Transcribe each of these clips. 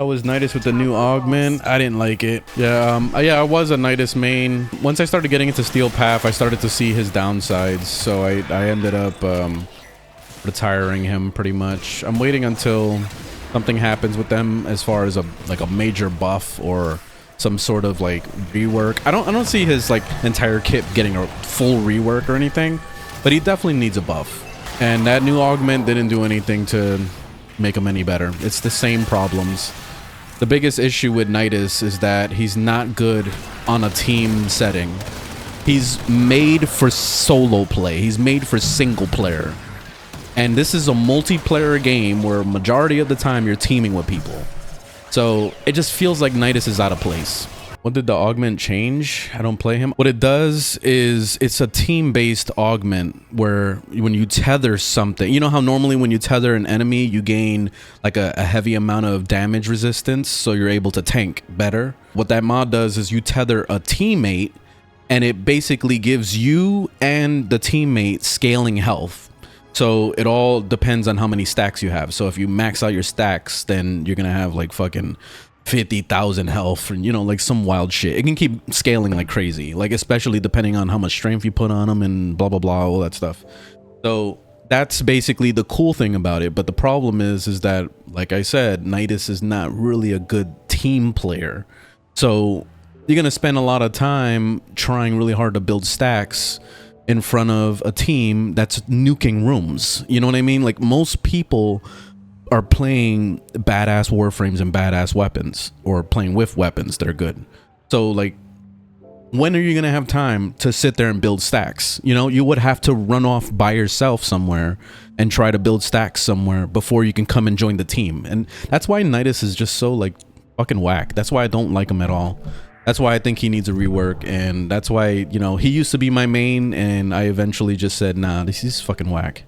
I was Nidus with the new augment. I didn't like it. Yeah, I was a Nidus main. Once I started getting into Steel Path, I started to see his downsides. So I ended up retiring him pretty much. I'm waiting until something happens with them as far as a major buff or some sort of like rework. I don't see his like entire kit getting a full rework or anything, but he definitely needs a buff. And that new augment didn't do anything to make him any better. It's the same problems. The biggest issue with Nidus is that he's not good on a team setting. He's made for solo play. He's made for single player. And this is a multiplayer game where majority of the time you're teaming with people. So it just feels like Nidus is out of place. What did the augment change? I don't play him. What it does is it's a team-based augment where when you tether something, you know how normally when you tether an enemy, you gain like a heavy amount of damage resistance, so you're able to tank better. What that mod does is you tether a teammate, and it basically gives you and the teammate scaling health. So it all depends on how many stacks you have. So if you max out your stacks, then you're gonna have like fucking 50,000 health, and you know, like some wild shit. It can keep scaling like crazy, like especially depending on how much strength you put on them and blah blah blah, all that stuff. So that's basically the cool thing about it. But the problem is that, like I said, Nidus is not really a good team player. So you're gonna spend a lot of time trying really hard to build stacks in front of a team that's nuking rooms. You know what I mean? Like most people are playing badass warframes and badass weapons, or playing with weapons that are good. So like, when are you gonna have time to sit there and build stacks? You know, you would have to run off by yourself somewhere and try to build stacks somewhere before you can come and join the team. And that's why Nidus is just so like fucking whack. That's why I don't like him at all. That's why I think he needs a rework, and that's why, you know, he used to be my main, and I eventually just said, nah, this is fucking whack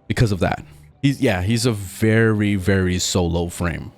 because of that. He's a very, very solo frame.